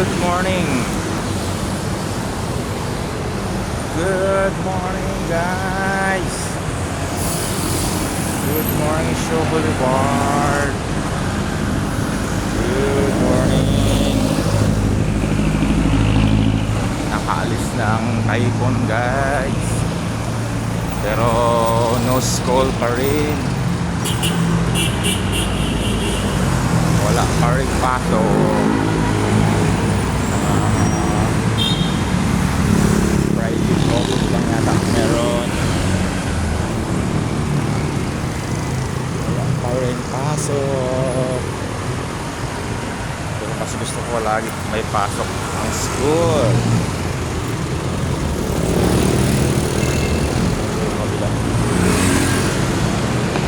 Good morning. Good morning, guys. Good morning, Show Boulevard. Good morning. Nakaalis na ang typhoon, guys. Pero no squall pa rin. Wala pa rin pasok. Private office lang yata meron. Wala pa rin pasok. Pero mas gusto ko lagi may pasok ang school.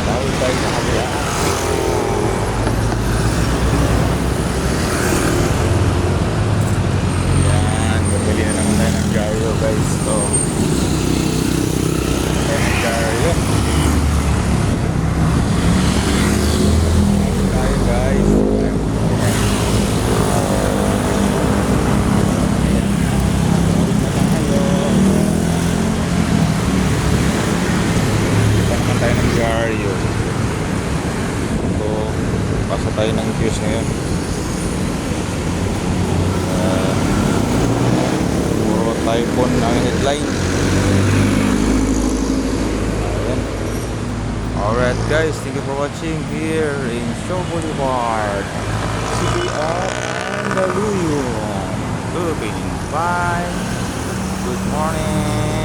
Tawag tayo sa kabila. Bili na naman tayo ng gyro, guys. So gyro tayo, guys. Kita naman tayo ng gyro. So pasa tayo ng fuse ngayon. Typhoon ang headline. Ayan. Alright, guys, thank you for watching here in Show Boulevard, City of Mandaluyong, Philippines. Bye. Good morning.